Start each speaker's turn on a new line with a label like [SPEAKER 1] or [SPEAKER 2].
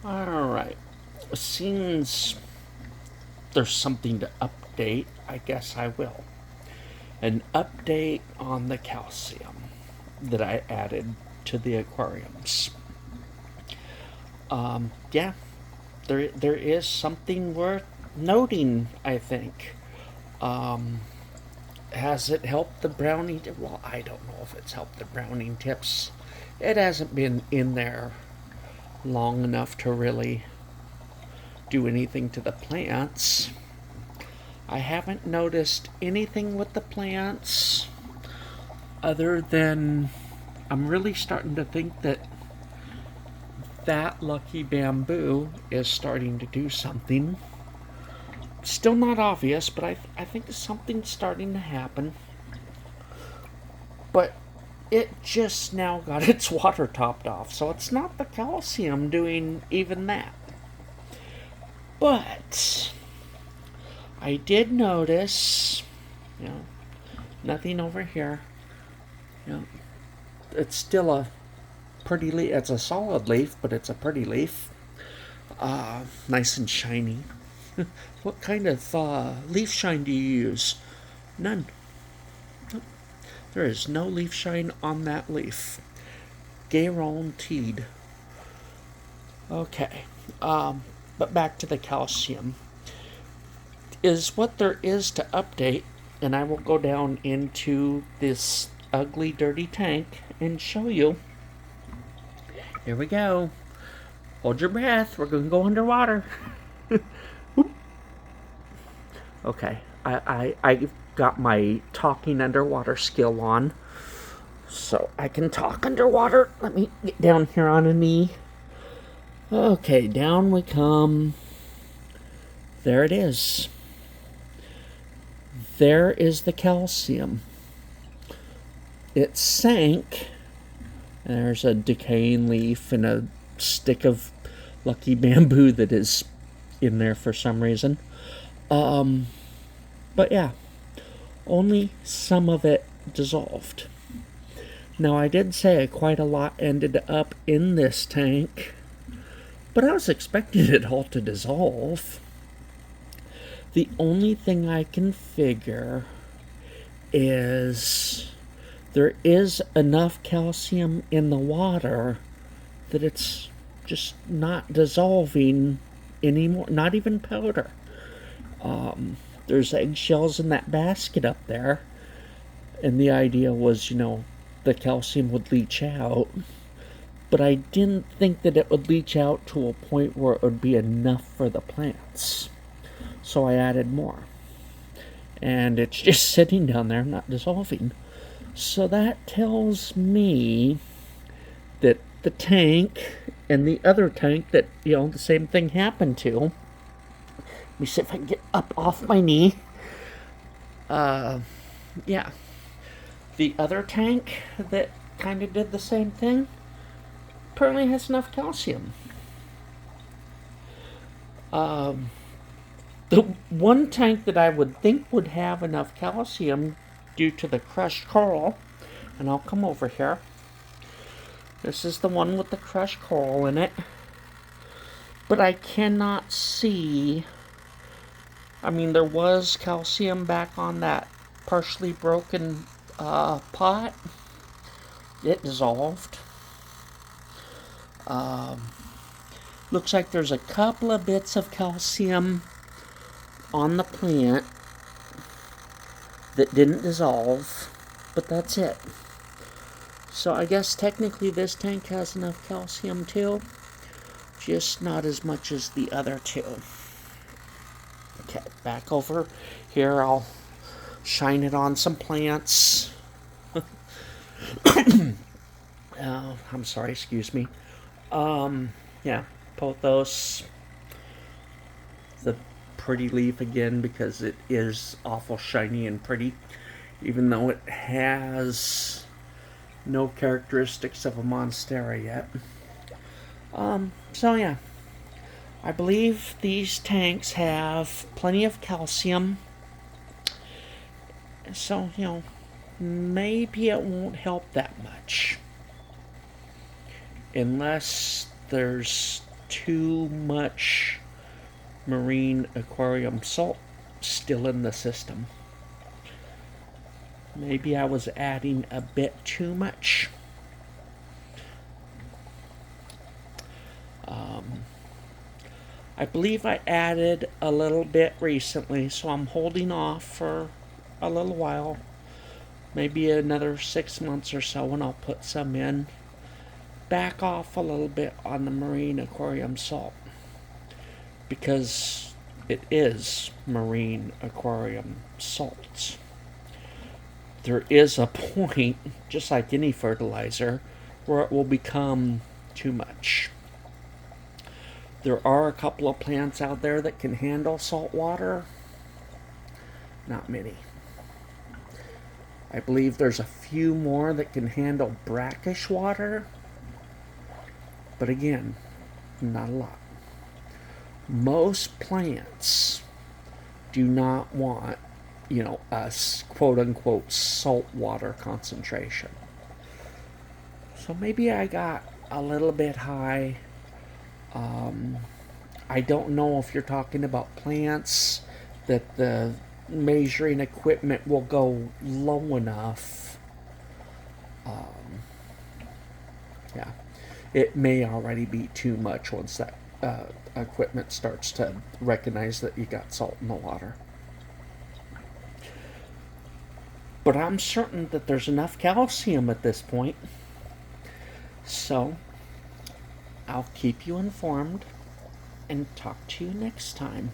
[SPEAKER 1] Alright. Since there's something to update, I guess I will. An update on the calcium that I added to the aquariums. Yeah, there is something worth noting, I think. Um, has it helped the brownie? Well, I don't know if it's helped the browning tips. It hasn't been in there long enough to really do anything to the plants. I haven't noticed anything with the plants other than I'm really starting to think that that lucky bamboo is starting to do something. Still not obvious, but I think something's starting to happen. But it just now got its water topped off, so it's not the calcium doing even that. But I did notice, you know, nothing over here. You know, it's still a pretty leaf. It's a solid leaf, but it's a pretty leaf. Nice and shiny. What kind of leaf shine do you use? None. There is no leaf shine on that leaf. Guaranteed. Okay. But back to the calcium. Is what there is to update, and I will go down into this ugly, dirty tank and show you. Here we go. Hold your breath. We're going to go underwater. Okay. I got my talking underwater skill on, so I can talk underwater. Let me get down here on a knee. Okay, down we come. There it is. There is the calcium. It sank. And there's a decaying leaf and a stick of lucky bamboo that is in there for some reason. But yeah, only some of it dissolved. Now, I did say quite a lot ended up in this tank, but I was expecting it all to dissolve. The only thing I can figure is there is enough calcium in the water that it's just not dissolving anymore, not even powder. There's eggshells in that basket up there, and the idea was, the calcium would leach out. But I didn't think that it would leach out to a point where it would be enough for the plants. So I added more. And it's just sitting down there, not dissolving. So that tells me that the tank and the other tank that, the same thing happened to. Let me see if I can get up off my knee. Yeah. The other tank that kind of did the same thing apparently has enough calcium. The one tank that I would think would have enough calcium due to the crushed coral, and I'll come over here. This is the one with the crushed coral in it. But I cannot see. I mean, there was calcium back on that partially broken pot. It dissolved. Looks like there's a couple of bits of calcium on the plant that didn't dissolve, but that's it. So I guess technically this tank has enough calcium too, just not as much as the other two. Okay, back over here. I'll shine it on some plants. I'm sorry, excuse me. Yeah, pothos. The pretty leaf again because it is awful shiny and pretty, even though it has no characteristics of a monstera yet. So yeah, I believe these tanks have plenty of calcium. So, maybe it won't help that much. Unless there's too much marine aquarium salt still in the system. Maybe I was adding a bit too much. I believe I added a little bit recently, so I'm holding off for a little while. Maybe another 6 months or so, and I'll put some in. Back off a little bit on the marine aquarium salt, because it is marine aquarium salts. There is a point, just like any fertilizer, where it will become too much. There are a couple of plants out there that can handle salt water. Not many. I believe there's a few more that can handle brackish water. But again, not a lot. Most plants do not want, a quote unquote saltwater concentration. So maybe I got a little bit high. I don't know if you're talking about plants that the measuring equipment will go low enough. Yeah, it may already be too much once that equipment starts to recognize that you got salt in the water. But I'm certain that there's enough calcium at this point. So I'll keep you informed and talk to you next time.